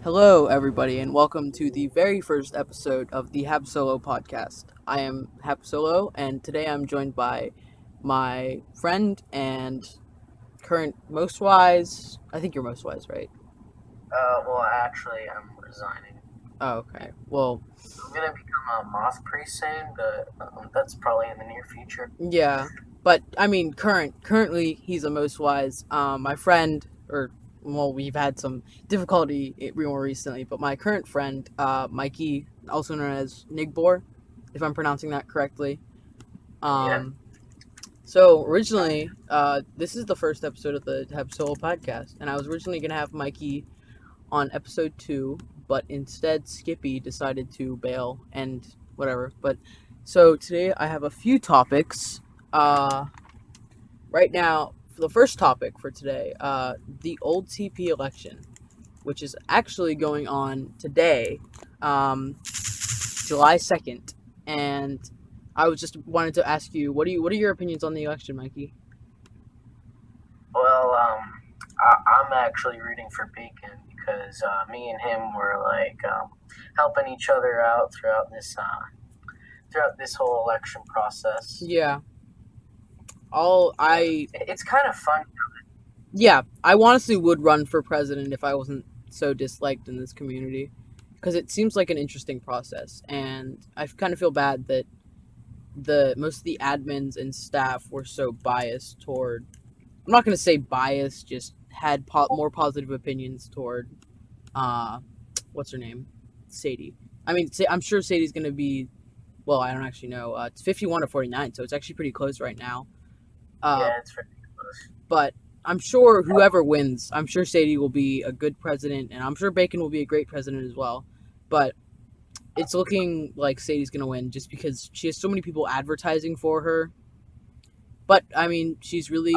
Hello, everybody, and welcome to the very first episode of the Habsolo podcast. I am Habsolo, and today I'm joined by my friend and current most wise. I think you're most wise, right? Actually, I'm resigning. Oh, okay. Well, I'm gonna become a moth priest soon, but that's probably in the near future. yeah, but I mean, currently he's a most wise. My friend, we've had some difficulty more recently, but my current friend, Mikey, also known as Nigbor, if I'm pronouncing that correctly. Yeah. So originally, this is the first episode of the Habsolo podcast, and I was originally gonna have Mikey on episode 2, but instead Skippy decided to bail and whatever. But so today I have a few topics. Right now, for the first topic for today, the old TP election, which is actually going on today, July 2nd, and I was just wanted to ask you, what are your opinions on the election, Mikey? Well, I'm actually rooting for Bacon because me and him were helping each other out throughout this whole election process. Yeah. It's kind of fun. Yeah, I honestly would run for president if I wasn't so disliked in this community, because it seems like an interesting process, and I kind of feel bad that the most of the admins and staff were so biased toward. I'm not going to say biased, just had more positive opinions toward, uh, what's her name, Sadie. I mean, I'm sure Sadie's going to be. Well, I don't actually know. It's 51-49, so it's actually pretty close right now. Yeah, it's ridiculous. But I'm sure whoever wins, I'm sure Sadie will be a good president, and I'm sure Bacon will be a great president as well. But it's looking like Sadie's going to win just because she has so many people advertising for her. But, I mean, she's really.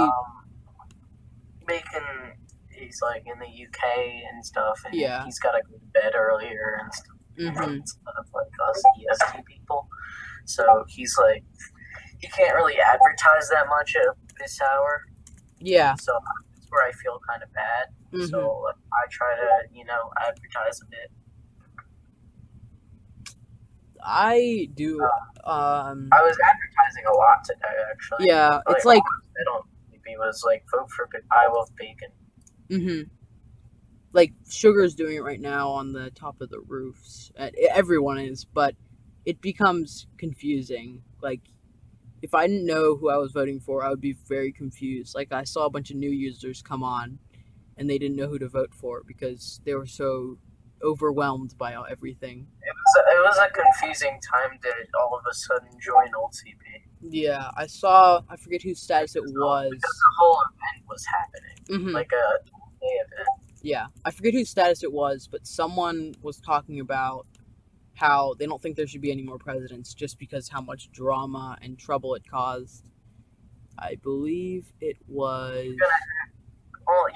Bacon, he's like in the UK and stuff, and Yeah. he's got to go to bed earlier and stuff. Instead of like us EST people. So he's like, he can't really advertise that much at this hour. Yeah. So that's where I feel kind of bad. So I try to, advertise a bit. I do. I was advertising a lot today, actually. Yeah, it's like. I don't. He was like, vote for I love bacon. Like, Sugar's doing it right now on the top of the roofs. Everyone is, but it becomes confusing. Like, if I didn't know who I was voting for, I would be very confused. Like, I saw a bunch of new users come on, and they didn't know who to vote for because they were so overwhelmed by everything. It was a confusing time to all of a sudden join Old CP. Yeah, I forget whose status it was. Because the whole event was happening. Like a day event. Yeah, I forget whose status it was, but someone was talking about how they don't think there should be any more presidents just because how much drama and trouble it caused. I believe it was.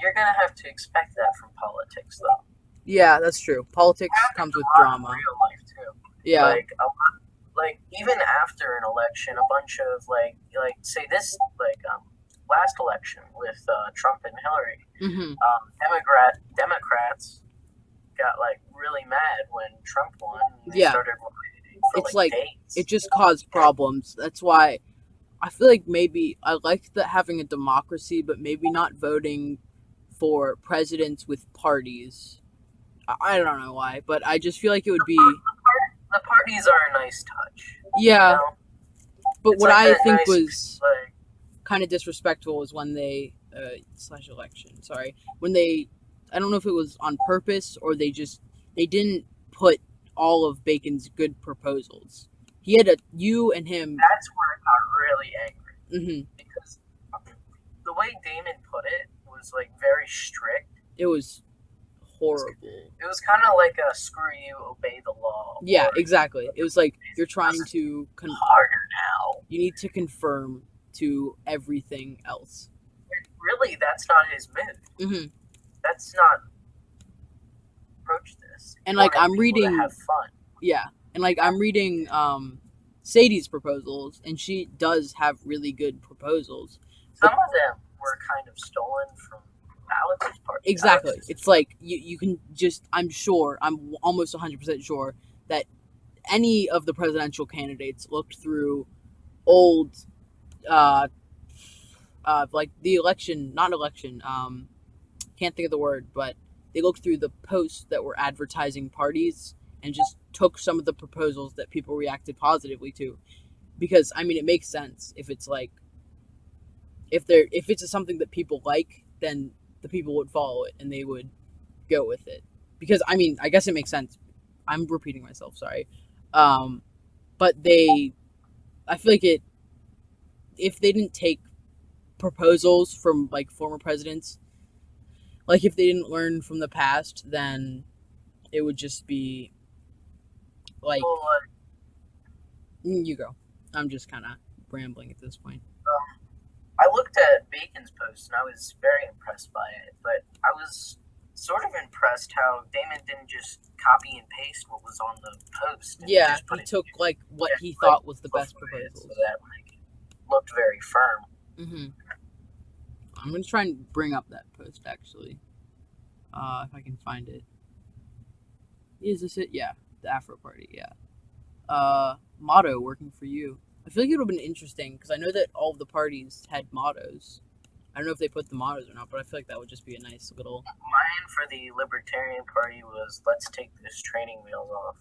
You're gonna have to expect that from politics, though. Yeah, that's true. Politics comes with drama. In real life too. Yeah. Like even after an election, a bunch of say this last election with Trump and Hillary, Democrats got like really mad when Trump won. And they started rioting for it's like days. It just caused problems. That's why I feel like maybe I like that having a democracy, but maybe not voting for presidents with parties. I don't know why, but I just feel like it would be. The parties are a nice touch. Yeah, but it's what like I think was like, kind of disrespectful was when they /election. Sorry, when they. I don't know if it was on purpose or they didn't put all of Bacon's good proposals. He had you and him. That's where I got really angry. Because the way Damon put it was like very strict. It was horrible. It was kind of like a screw you, obey the law. Yeah, exactly. It was like you're trying to harder now. You need to confirm to everything else. Really, that's not his move. That's not approach this. And like I'm reading, have fun. Yeah, and like I'm reading Sadie's proposals, and she does have really good proposals. Some of them were kind of stolen from Alex's party. Exactly. Alex's It's like you can just. I'm almost 100% sure that any of the presidential candidates looked through old, uh, like the election, not election. Can't think of the word, but they looked through the posts that were advertising parties and just took some of the proposals that people reacted positively to. Because I mean, it makes sense if it's like if it's something that people like, then the people would follow it and they would go with it. Because I mean, I guess it makes sense. I'm repeating myself, sorry. But I feel like if they didn't take proposals from like former presidents, like if they didn't learn from the past, then it would just be like well, you go. I'm just kind of rambling at this point. I looked at Bacon's post and I was very impressed by it, but I was sort of impressed how Damon didn't just copy and paste what was on the post. And Yeah, just put he it took like what he like, thought was the best before it, proposals. so that like looked very firm. I'm gonna try and bring up that post actually, if I can find it. Is this it? Yeah, the Afro Party. Yeah. Motto working for you. I feel like it would have been interesting because I know that all of the parties had mottos. I don't know if they put the mottos or not, but I feel like that would just be a nice little. Mine for the Libertarian Party was "Let's take this training wheels off."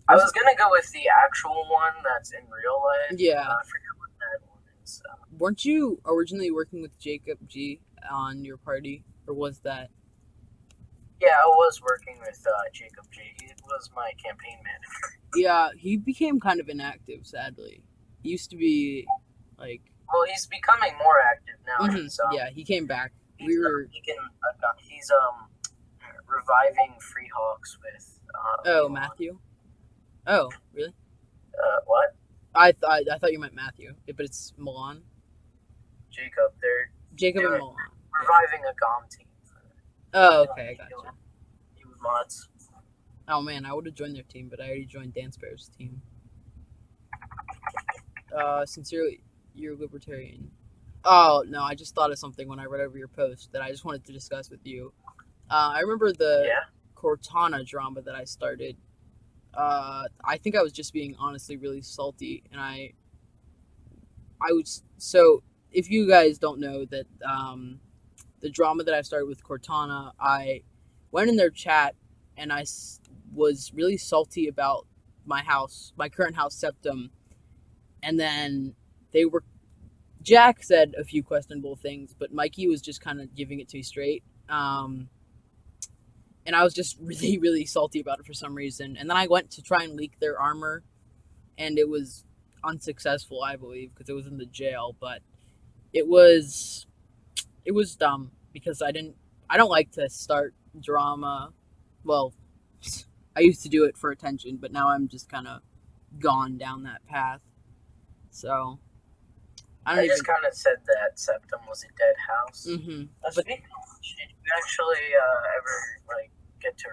I was gonna go with the actual one that's in real life. Yeah. I forget what that one is. Weren't you originally working with Jacob G on your party, or was that? Yeah, I was working with Jacob G. He was my campaign manager. Yeah, he became kind of inactive, sadly. He used to be like. Well, he's becoming more active now. Yeah, he came back. He's reviving Free Hawks with. Matthew. Oh, really? What? I thought you meant Matthew, but it's Milan. Jacob, they're Jacob and Milan. Reviving a GOM team. Oh, okay, I gotcha. New mods. Oh man, I would have joined their team, but I already joined Dance Bear's team. Sincerely, you're libertarian. Oh no, I just thought of something when I read over your post that I just wanted to discuss with you. I remember the Cortana drama that I started. I think I was just being honestly really salty, and I was so. If you guys don't know that, the drama that I started with Cortana, I went in their chat and I was really salty about my current house Septum, and then Jack said a few questionable things, but Mikey was just kind of giving it to me straight. And I was just really, really salty about it for some reason. And then I went to try and leak their armor, and it was unsuccessful, I believe, because it was in the jail. But it was dumb because I don't like to start drama. Well, I used to do it for attention, but now I'm just kind of gone down that path. So I just kind of said that Septum was a dead house. Mm-hmm. But did you actually ever get to?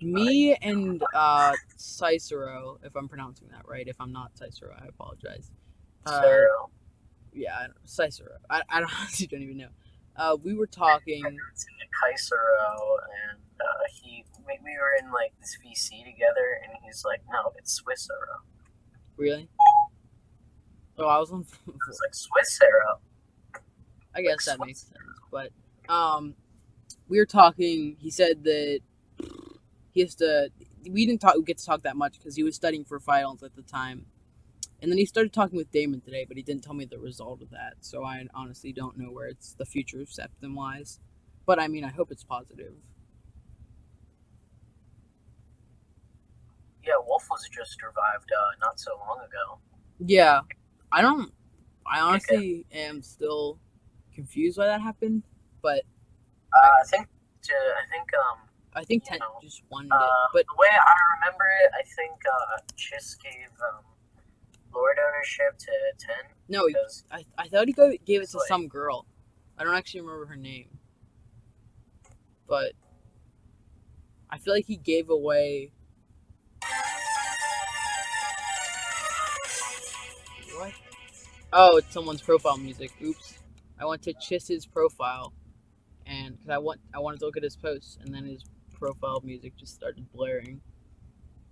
Me and Cicero, if I'm pronouncing that right. If I'm not Cicero, I apologize. Cicero. Yeah, Cicero. I honestly don't even know. We were talking. Cicero, and we were in this VC together, and he's like, "No, it's Swissero." Really? Oh, I was on. It was like Swissero. I guess that makes sense, but we were talking. He said that he has to. We didn't get to talk that much because he was studying for finals at the time. And then he started talking with Damon today, but he didn't tell me the result of that. So I honestly don't know where the future of Septum lies. But I mean, I hope it's positive. Yeah, Wolf was just revived not so long ago. Yeah, I honestly am still confused why that happened, but I think Tent just wanted it. But the way I remember it, I think Chiss gave Lord ownership to 10. No, I thought he gave it to some girl. I don't actually remember her name, but I feel like he gave away. What? Oh, it's someone's profile music. Oops. I went to Chiss's profile, and because I wanted to look at his posts, and then his profile music just started blaring.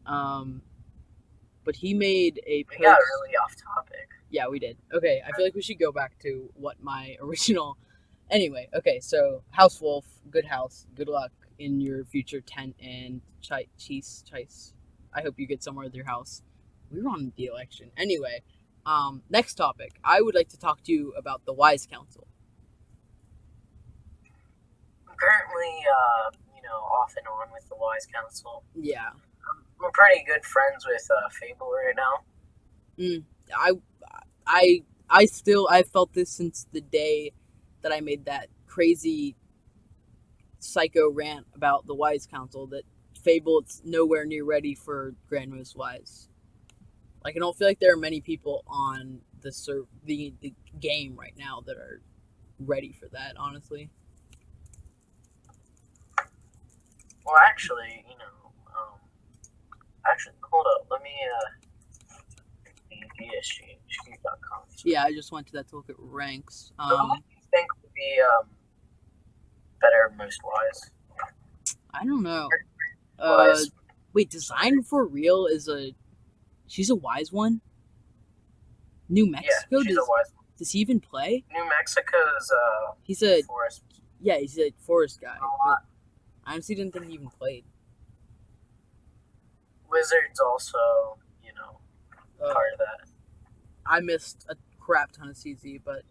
But he made a post. We got really off topic. Yeah, we did. Okay, I feel like we should go back to what my original. Anyway, okay, so House Wolf, good house, good luck in your future tent and cheese. I hope you get somewhere with your house. We were on the election. Anyway, next topic. I would like to talk to you about the Wise Council. I'm currently, off and on with the Wise Council. Yeah. We're pretty good friends with Fable right now. I felt this since the day that I made that crazy psycho rant about the Wise Council that Fable is nowhere near ready for Grand Most Wise. Like, I don't feel like there are many people on the game right now that are ready for that, honestly. Well, actually, hold up. Let me, ESG.com. Yeah, I just went to that to look at ranks. So what do you think would be better, most wise? I don't know. Wise. Wait, Design for Real she's a wise one? New Mexico? Yeah, she's a wise one. Does he even play? New Mexico's, he's a forest. Yeah, he's a forest guy. But I honestly didn't think he even played. Wizards also, part of that. I missed a crap ton of CZ, but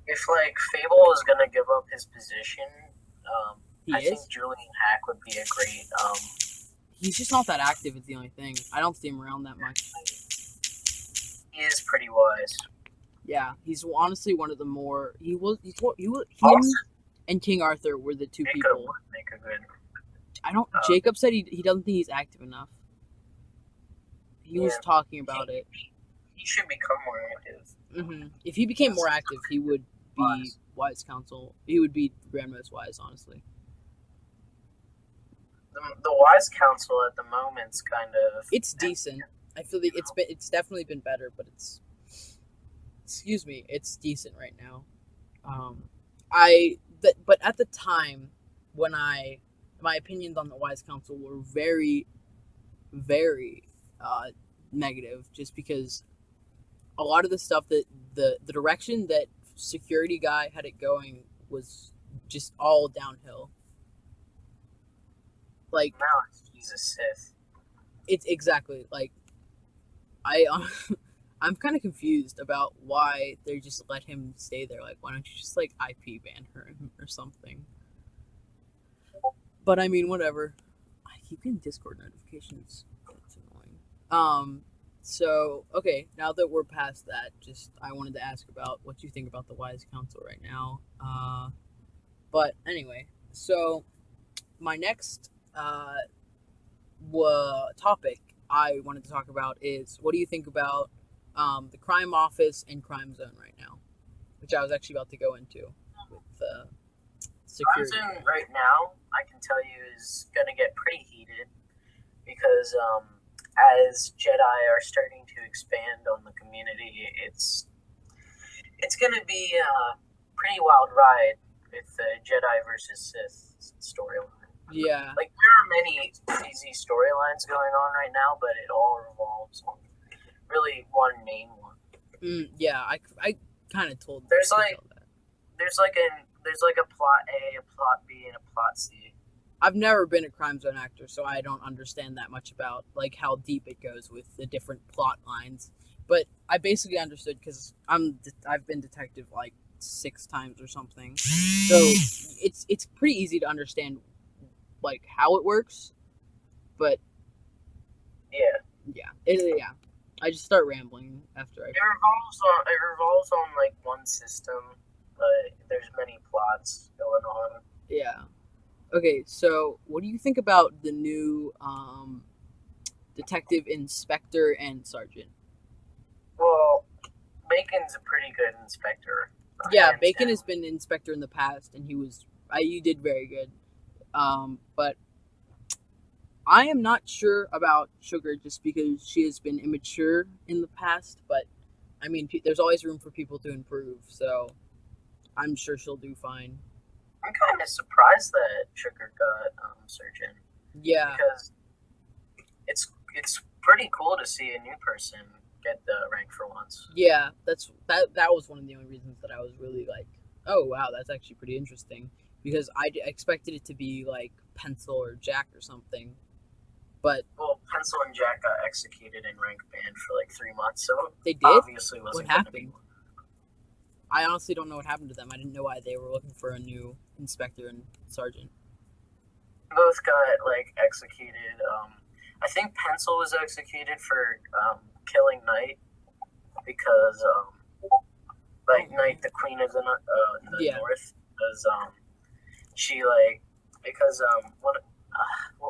if Fable is gonna give up his position, I think Julian Hack would be a great. He's just not that active. Is the only thing. I don't see him around that much. He is pretty wise. Yeah, he's honestly one of the more. Him and King Arthur were the two people. Make a good. Jacob said he doesn't think he's active enough. He was talking about it. He should become more active. Mm-hmm. If he became more active, he would be Wise Council. He would be Grand Most Wise, honestly. The Wise Council at the moment's kind of. It's decent. I feel like it's definitely been better, but it's decent right now. But at the time when my opinions on the Wise Council were very, very negative, just because a lot of the stuff that the direction that security guy had it going was just all downhill. Like now he's a Sith. It's exactly like I'm kind of confused about why they just let him stay there. Like, why don't you just IP ban her or something? But I mean, whatever. I keep getting Discord notifications. That's annoying. So okay, now that we're past that, I wanted to ask about what you think about the Wise Council right now. But anyway, so my next topic I wanted to talk about is, what do you think about the Crime Office and Crime Zone right now, which I was actually about to go into with security. Crime Zone right now, I can tell you, is going to get pretty heated because as Jedi are starting to expand on the community, it's going to be a pretty wild ride with the Jedi versus Sith storyline. Yeah. There are many easy storylines going on right now, but it all revolves on really one main one. Yeah, I kind of told. There's a plot A, a plot B, and a plot C. I've never been a Crime Zone actor, so I don't understand that much about how deep it goes with the different plot lines. But I basically understood because I've been detective 6 times or something, so it's pretty easy to understand how it works. But yeah. I just start rambling after It revolves on one system, but there's many plots going on. Yeah. Okay, so what do you think about the new detective, inspector, and sergeant? Well, Bacon's a pretty good inspector. Yeah, Bacon has been inspector in the past, and you did very good. But I am not sure about Sugar just because she has been immature in the past, but I mean, there's always room for people to improve, so I'm sure she'll do fine. I'm kind of surprised that Sugar got surgeon Yeah, because it's pretty cool to see a new person get the rank for once. yeah, that was one of the only reasons that I was really like, oh wow, that's actually pretty interesting, because I expected it to be like Pencil or Jack or something, but Well, Pencil and Jack got executed in rank band for like 3 months, so they did. obviously What wasn't going to be. happened? I honestly don't know what happened to them. I didn't know why they were looking for a new inspector and sergeant. Both got like executed. I think Pencil was executed for killing Knight because Knight, the queen of the Yeah. north, because she like because what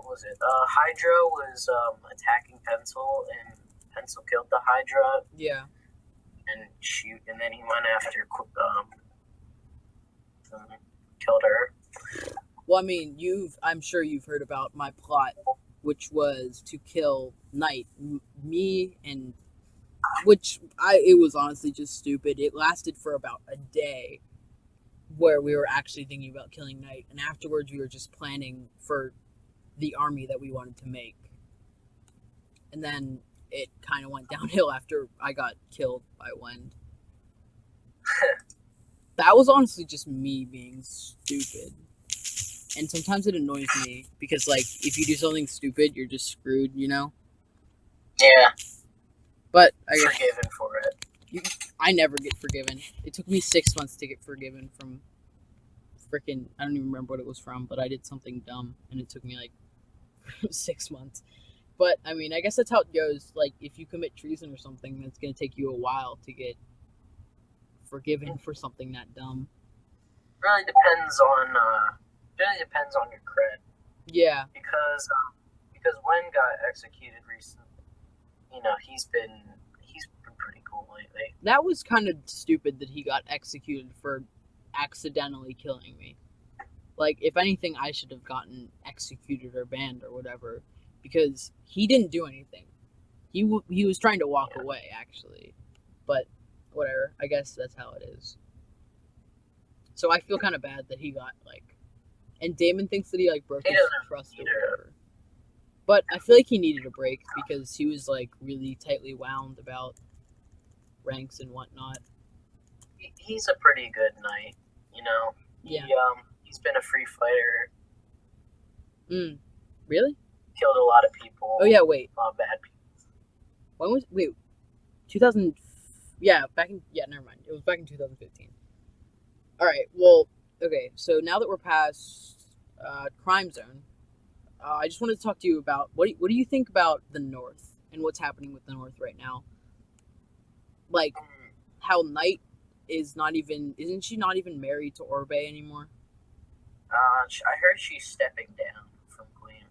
was it? Hydra was attacking Pencil, and Pencil killed the Hydra, Yeah. and then he went after killed her. Well, I mean, I'm sure you've heard about my plot, which was to kill Knight, me, and it was honestly just stupid. It lasted for about a day, where we were actually thinking about killing Knight, and afterwards we were just planning for the army that we wanted to make. And then it kind of went downhill after I got killed by Wend. That was honestly just me being stupid. And sometimes it annoys me because, like, if you do something stupid, you're just screwed, you know? Yeah. But I guess Forgiven for it. I never get forgiven. It took me 6 months to get forgiven from freaking, I don't even remember what it was from, but I did something dumb and it took me like 6 months. But I mean, I guess that's how it goes. Like, if you commit treason or something, it's going to take you a while to get forgiven for something that dumb. Really depends on your cred. Yeah. Because Wen got executed recently, he's been pretty cool lately. That was kind of stupid that he got executed for accidentally killing me. Like, if anything, I should have gotten executed or banned or whatever, because he didn't do anything. He was trying to walk away, actually. But whatever. I guess that's how it is. So I feel kind of bad that he got, like... And Damon thinks that he, like, broke his trust or whatever. But I feel like he needed a break because he was, like, really tightly wound about ranks and whatnot. He's a pretty good knight, Yeah. He's been a free fighter. Really? Killed a lot of people. Oh, yeah, wait. A lot of bad people. When was... Wait. 2000... Yeah, never mind. It was back in 2015. Alright, well... Okay, so now that we're past Crime Zone, I just wanted to talk to you about what do you think about the North and what's happening with the North right now? Like, how Knight isn't she not even married to Orbe anymore? I heard she's stepping down from Queen.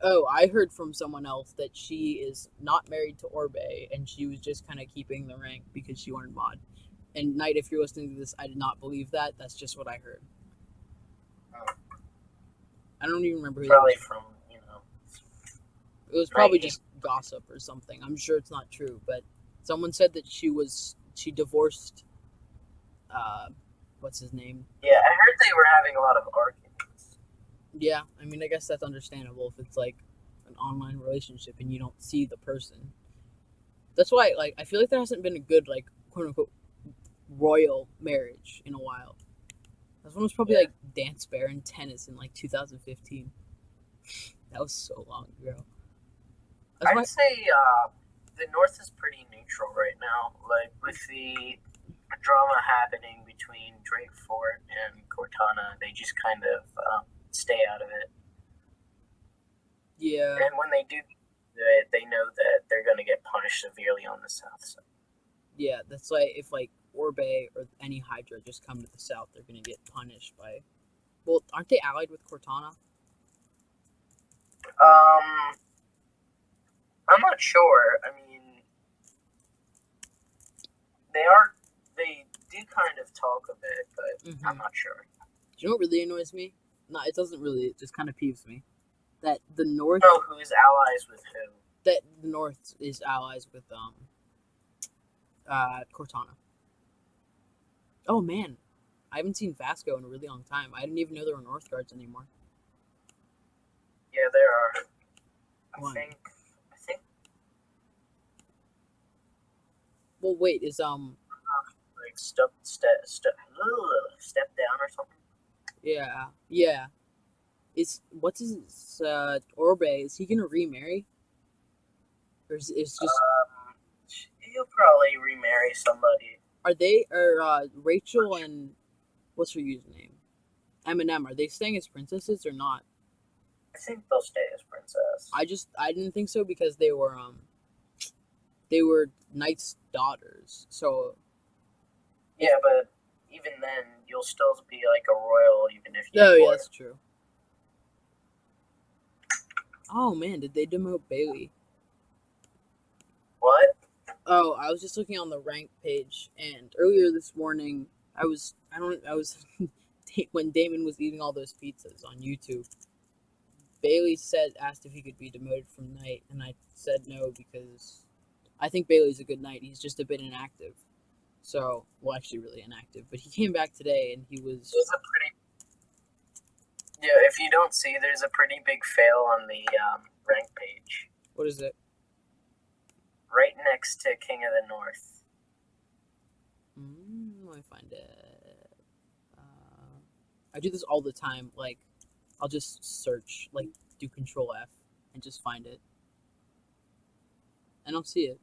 Oh, I heard from someone else that she is not married to Orbe and she was just kind of keeping the rank because she wanted mod. And Knight, if you're listening to this, I did not believe that. That's just what I heard. I don't even remember who Probably from, It was probably just gossip or something. I'm sure it's not true, but someone said that she divorced, what's his name? Yeah, I heard they were having a lot of arguments. Yeah, I mean, I guess that's understandable if it's like an online relationship and you don't see the person. That's why, like, I feel like there hasn't been a good, like, quote-unquote, royal marriage in a while. That one was probably like Dance Bear and Tennis in like 2015. That was so long ago. I'd say the North is pretty neutral right now. Like, with the drama happening between Drakefort and Cortana, they just kind of stay out of it. Yeah. And when they do it, they know that they're going to get punished severely on the South side. Yeah, that's why if like Orbe or any Hydra just come to the South, they're going to get punished by... Well, aren't they allied with Cortana? I'm not sure. I mean, they do kind of talk a bit, but I'm not sure. Do you know what really annoys me? No, it doesn't really. It just kind of peeves me. That the North... know who's allies with who. That the North is allies with, Cortana. Oh man, I haven't seen Vasco in a really long time. I didn't even know there were North Guards anymore. Yeah, there are. Why? I think. Well, wait, is Like step down or something. yeah. Is what's his Orbe? Is he gonna remarry? Or is it's just He'll probably remarry somebody. Rachel and what's her username? Eminem, are they staying as princesses or not? I think they'll stay as princess. I didn't think so because they were knights' daughters. So Yeah, but even then, you'll still be like a royal, even if you. oh yeah, that's true. Oh man, did they demote Bailey? What? Oh, I was just looking on the rank page, and earlier this morning, I was when Damon was eating all those pizzas on YouTube. Bailey asked if he could be demoted from knight, and I said no because I think Bailey's a good knight. He's just a bit inactive. So, well, actually, really inactive. But he came back today, and he was. Yeah, if you don't see, there's a pretty big fail on the rank page. What is it? Right next to King of the North. Let me find it. I do this all the time. Like, I'll just search, like, do Control F, and just find it. I don't see it.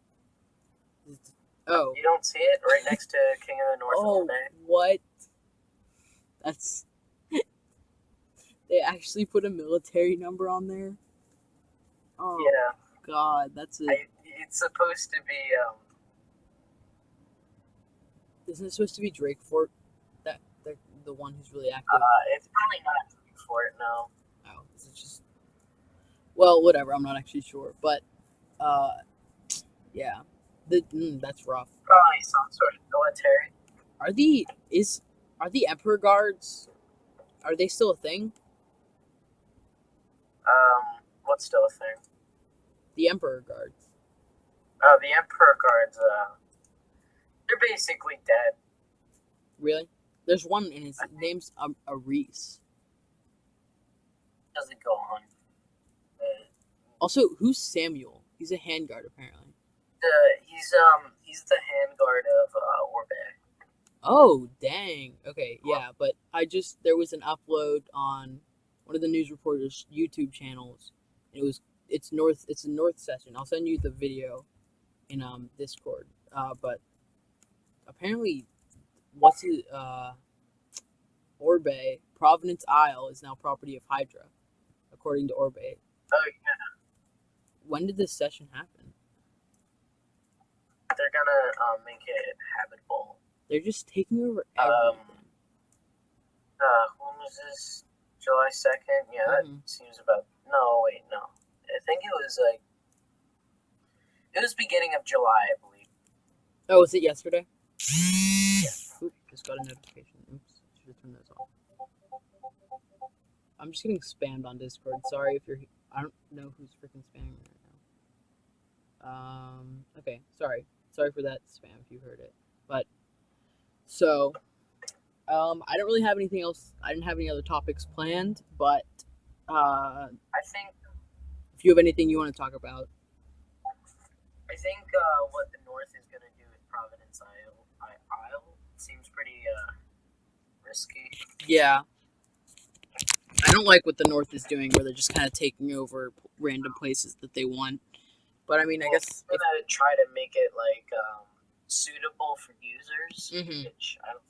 Oh. You don't see it right next to King of the North? Oh, what? That's. They actually put a military number on there? Oh, yeah. God, that's it. It's supposed to be, Isn't it supposed to be Drake Fort? The one who's really active? It's probably not Drake Fort, no. Oh, is it just... Well, whatever, I'm not actually sure, but, yeah. That's rough. Probably some sort of military. Are the Emperor Guards, are they still a thing? What's still a thing? The Emperor Guards. Oh, the Emperor Guards, they're basically dead. Really? There's one, and his name's Aris. Doesn't go on. Also, who's Samuel? He's a handguard, apparently. He's the handguard of Orbe. Oh, dang. Okay, yeah, but there was an upload on one of the news reporters' YouTube channels. And it's a North session. I'll send you the video in Discord. But apparently, Orbe, Providence Isle is now property of Hydra, according to Orbe. Oh yeah. When did this session happen? They're gonna make it habitable. They're just taking over everything. When was this? July 2nd? Yeah, that seems about... No, wait, no. I think it was beginning of July, I believe. Oh, was it yesterday? Yeah. Oop, just got a notification. Oops, should have turned those off. I'm just getting spammed on Discord. Sorry if you're... I don't know who's freaking spamming me right now. Okay, sorry. Sorry for that spam if you heard it. But, so... I don't really have anything else. I didn't have any other topics planned, but I think if you have anything you want to talk about. I think what the North is going to do with Providence Isle seems pretty risky. Yeah. I don't like what the North is doing, where they're just kind of taking over random places that they want. But I mean, I guess they're going to try to make it like suitable for users, which I don't.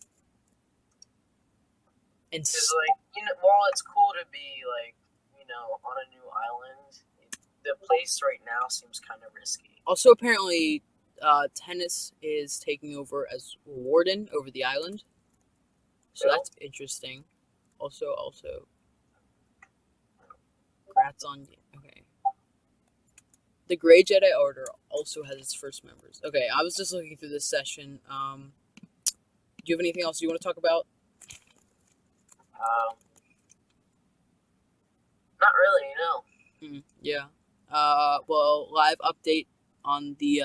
Because, like, while it's cool to be, like, on a new island, the place right now seems kind of risky. Also, apparently, Tennis is taking over as warden over the island. So that's interesting. Also, congrats on... Okay. The Grey Jedi Order also has its first members. Okay, I was just looking through this session. Do you have anything else you want to talk about? Not really, no. Yeah. Well, live update on the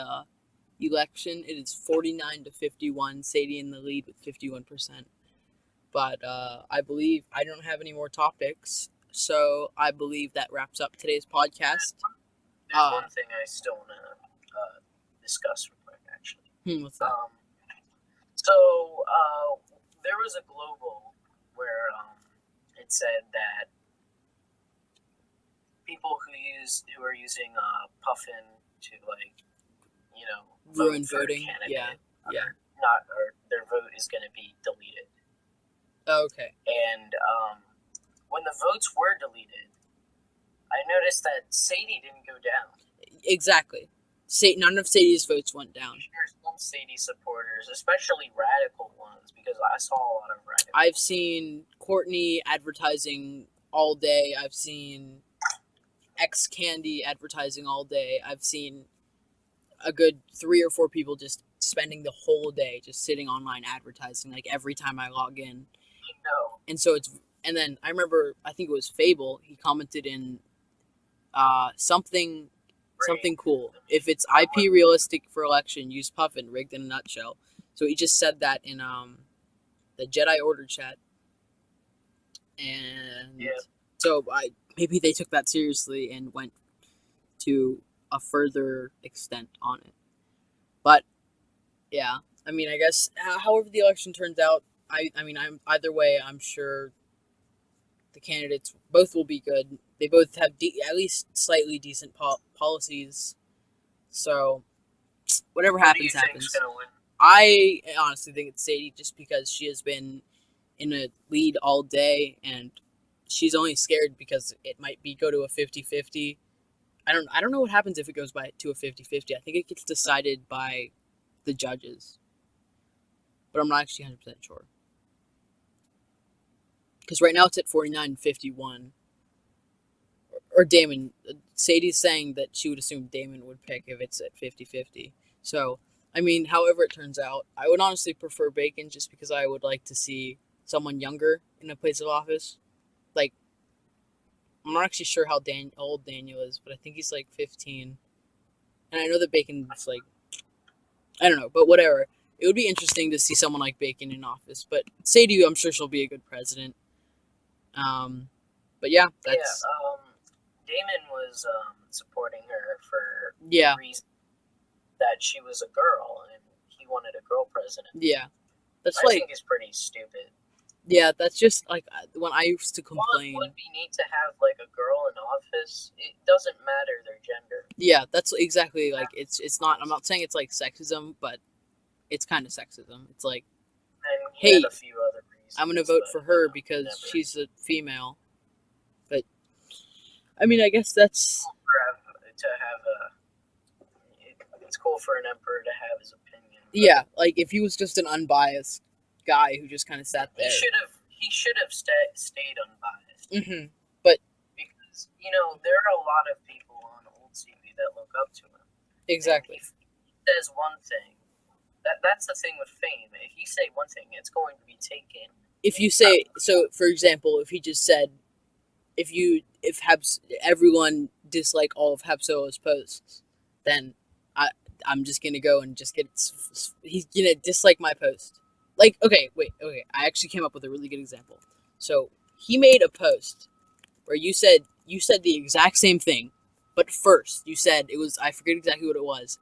election. It is 49-51. Sadie in the lead with 51%. But I believe I don't have any more topics, so I believe that wraps up today's podcast. There's one thing I still want to discuss real quick, actually. What's that? So there was a global where it said that people who are using Puffin to ruin vote voting. Candidate, Yeah. or their vote is going to be deleted. Okay. And when the votes were deleted, I noticed that Sadie didn't go down. Exactly. None of Sadie's votes went down. There's some Sadie supporters, especially radical ones, because I saw a lot of radical. I've seen Courtney advertising all day. I've seen X Candy advertising all day. I've seen a good 3 or 4 people just spending the whole day just sitting online advertising, like every time I log in. No. And then I remember, I think it was Fable, he commented in something cool. If it's IP realistic for election, use Puffin, rigged in a nutshell. So he just said that in the Jedi Order chat. And so maybe they took that seriously and went to a further extent on it. But yeah, I mean, I guess however the election turns out, I'm either way, I'm sure the candidates both will be good. They both have at least slightly decent policies. So whatever happens, happens. I honestly think it's Sadie, just because she has been in a lead all day, and she's only scared because it might go to a 50-50. I don't know what happens if it goes to a 50-50. I think it gets decided by the judges, but I'm not actually 100% sure. Because right now it's at 49-51. Or Damon. Sadie's saying that she would assume Damon would pick if it's at 50-50. So, I mean, however it turns out, I would honestly prefer Bacon, just because I would like to see someone younger in a place of office. Like, I'm not actually sure how old Daniel is, but I think he's like 15. And I know that Bacon's like, I don't know, but whatever. It would be interesting to see someone like Bacon in office. But Sadie, I'm sure she'll be a good president. But yeah, that's... Damon was supporting her for the reason that she was a girl and he wanted a girl president. Yeah. I think it's pretty stupid. Yeah, that's just like when I used to complain. Would we need to have like a girl in office? It doesn't matter their gender. Yeah, that's exactly like it's not. I'm not saying it's like sexism, but it's kind of sexism. It's like, hey, had a few other reasons, I'm gonna vote for her because she's a female. But I mean, I guess that's it's cool for an emperor to have his opinion. Yeah, like if he was just an unbiased guy who just kind of sat there. He should have stayed unbiased. Mm-hmm. But because there are a lot of people on old TV that look up to him. Exactly. And if he says one thing, that's the thing with fame. If you say one thing, it's going to be taken. If you say so, for example, if he just said, if everyone dislike all of Habsolo's posts, then I'm just gonna go and just he's gonna dislike my post. Like, okay, I actually came up with a really good example. So he made a post where you said the exact same thing, but first you said it was, I forget exactly what it was.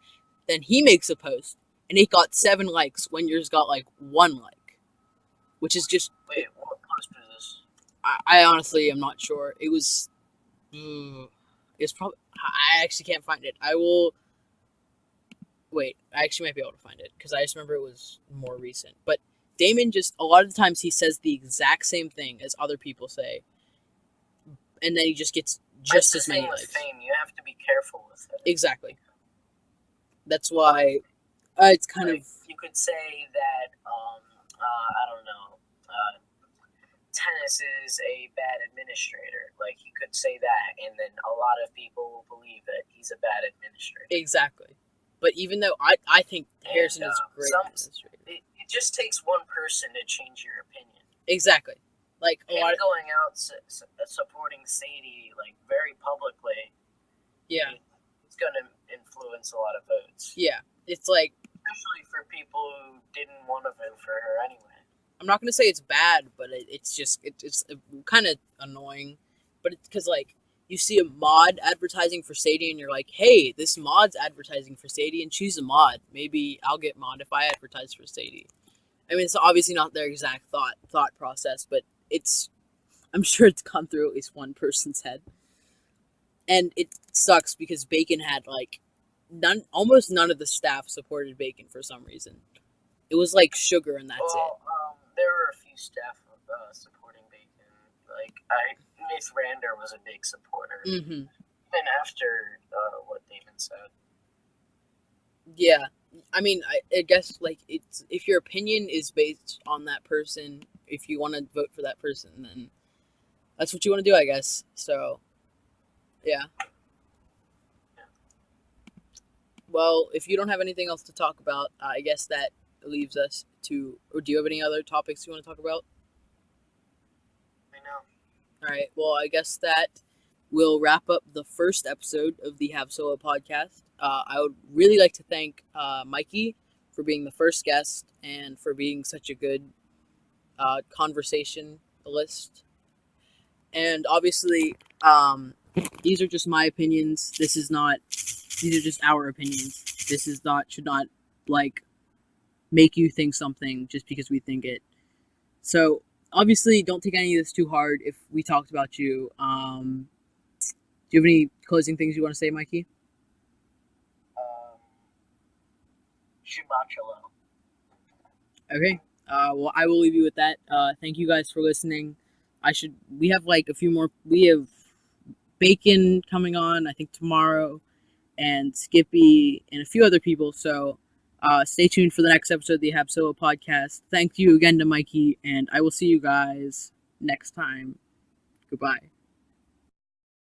Then he makes a post and it got 7 likes when yours got like 1 like, which is just. Wait, what post was this? I honestly am not sure. It was. It's probably. I actually can't find it. I will. Wait, I actually might be able to find it because I just remember it was more recent. But Damon a lot of the times he says the exact same thing as other people say, and then he just gets just as many likes. Fame, you have to be careful with it. Exactly. That's why it's kind of. You could say that I don't know. Tennis is a bad administrator. Like, you could say that, and then a lot of people will believe that he's a bad administrator. Exactly. But even though I think Harrison is a great administrator. It just takes one person to change your opinion. Exactly. Like going out supporting Sadie like very publicly. Yeah. It's going to influence a lot of votes. Yeah. it's like, especially for people who didn't want to vote for her anyway. I'm not gonna say it's bad, but it's kind of annoying. But it's because like you see a mod advertising for Sadie, and you're like, hey, this mod's advertising for Sadie, and she's a mod. Maybe I'll get mod if I advertise for Sadie. I mean, it's obviously not their exact thought process, but I'm sure it's gone through at least one person's head. And it sucks because Bacon had like almost none of the staff supported Bacon for some reason. It was like Sugar, and that's it. There were a few staff supporting Bacon. Like Miss Rander was a big supporter, even after what Damon said. Yeah, I mean, I guess like it's if your opinion is based on that person, if you want to vote for that person, then that's what you want to do, I guess. So, yeah. Well, if you don't have anything else to talk about, I guess that leaves us to. Or do you have any other topics you want to talk about? I know. All right. Well, I guess that will wrap up the first episode of the Habsolo podcast. I would really like to thank Mikey for being the first guest and for being such a good conversationalist. And obviously, these are just my opinions. These are just our opinions. Should not like make you think something just because we think it. So obviously, don't take any of this too hard if we talked about you. Do you have any closing things you want to say, Mikey? Shibachalo. Okay. Well, I will leave you with that. Thank you guys for listening. We have like a few more. We have Bacon coming on, I think tomorrow, and Skippy and a few other people. So stay tuned for the next episode of the Habsolo podcast. Thank you again to Mikey, and I will see you guys next time. Goodbye.